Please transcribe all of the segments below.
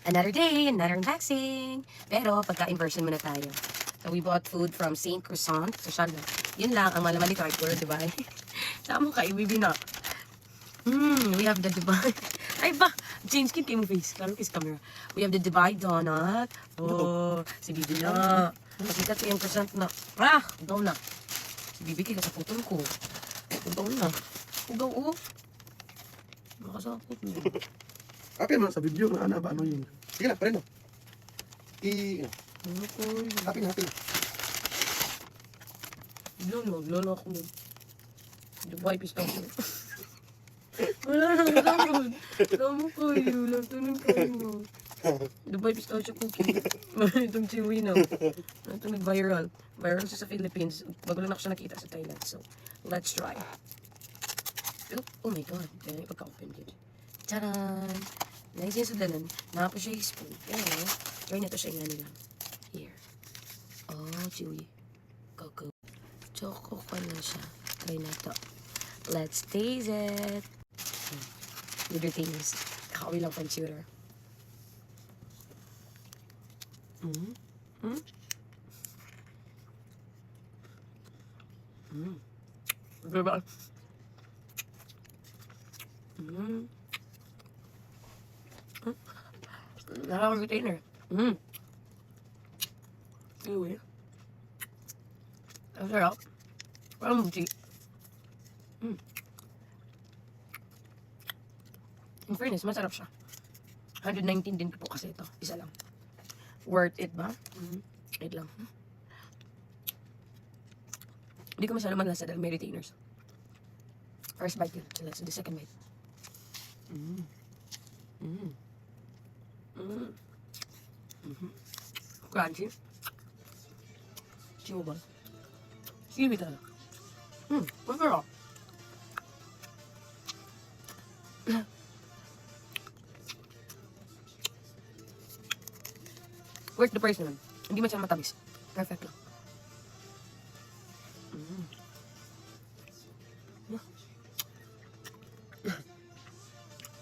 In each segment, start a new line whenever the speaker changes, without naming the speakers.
Another day, another unboxing. Pero, pagka-inversion muna tayo. So, we bought food from St. Croissant. So, siya lang. Yun lang, ang malaman ni Carter, diba? Saan mo ka, ibibi na. We have the Dubai. Ay ba? Change skin mo face. Klaro kiss camera. We have the Dubai donut. Oh, si Bibi na. Makita 10% na. Daw na. Si Bibi kaya sa putol ko. Daw na. Daw, oh. Makasapot mo.
Apil mo sa video na ba ano yun? Sige na, parin mo. Apil na.
Lolo ako mo. Dubai pistachio. Wala na, kasama. Kasama kayo. Lantunan kayo. Dubai pistachio cookie. Itong chewy na. Ito nag-viral. Viral siya sa Philippines. Bago lang ako siya nakita sa Thailand. So, let's try. Oh my God. Kaya ipagka-open ko. Tadaan! Nice yung sudanan. Napa siya yung spoon. Pero, try na to siya nga nila. Here. Oh, chewy. Cocoa. Choco pa na siya. Try na to. Let's taste it. With your fingers. Kakawin lang pang shooter. Diba? Nakaka-retainer. Anyway. Ang sarap. Parang muti. In fairness, masarap siya. 119 din po kasi ito. Isa lang. Worth it ba? Wait lang. Hindi ko masyado manlasa dahil may retainers. First bite yun. So let's do the second bite. Crunchy. Chewable. Seaweed talaga. Masarap. Worth the price naman. Hindi man siya matamis. Perfect lang.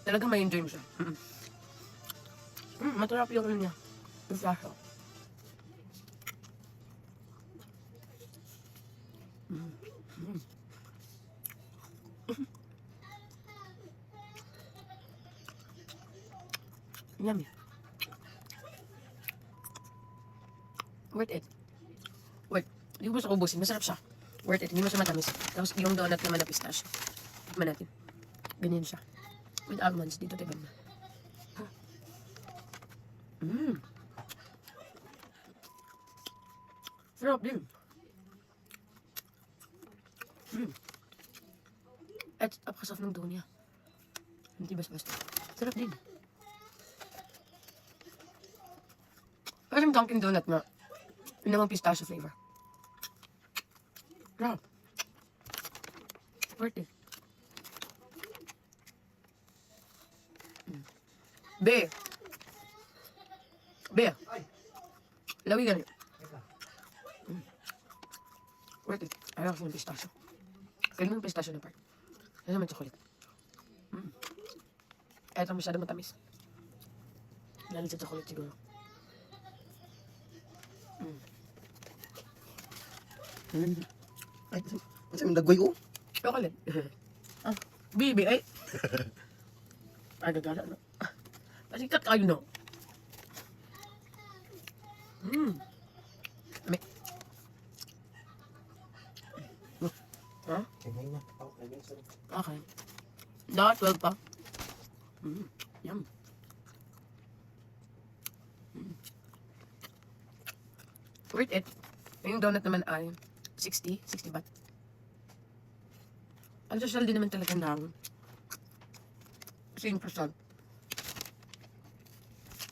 Talagang may enjoy mo siya. Masarap yung ano niya. Yung sasha. Yummy. Worth it. Hindi mo siya ubusin. Masarap siya. Worth it. Hindi mo siya matamis. Tapos yung donut naman na pistachio. Tikman natin. Ganyan siya. With almonds. Dito tayo ba? Sarap din. At apakasaf ng doon niya. Hindi basta-basta. Sarap din. Kasi yung Dunkin' Donut na yun naman pistachio flavor. Sarap. Worth it. Be. Lawi ganun. Worth it. Ayaw ko yung pistachio. Kaya yung pistachio na part. Ano naman chocolate. Ito masyado matamis. Lalo sa chocolate siguro.
Ay, kasi may nagway ko.
Chocolate. Bibi ay. Ay, gagala no. Pasikat kayo no. May. Ha? Okay. Dapat 12 pa. Yum. Worth it. Yung donut naman ay 60 baht. Ang social din naman talaga ng 10%.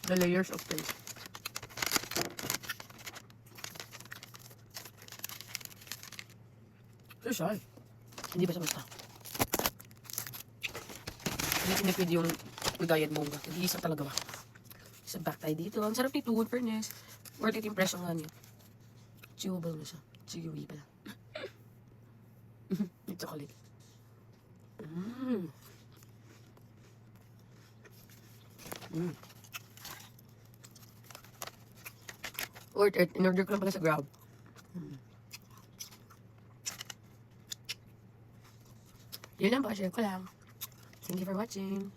The layers of taste. Social. Hindi basta-basta. Hindi tinipid yung diet bongga. Hindi isa talaga ba? Isa back tayo dito. Ang sarap nito, in fairness. Worth it yung presyo nga niya. Chewable na siya. Chewy pala. Yung chocolate. Worth it. In-order ko lang pala sa Grab. Yun lang po. Share ko lang. Thank you for watching.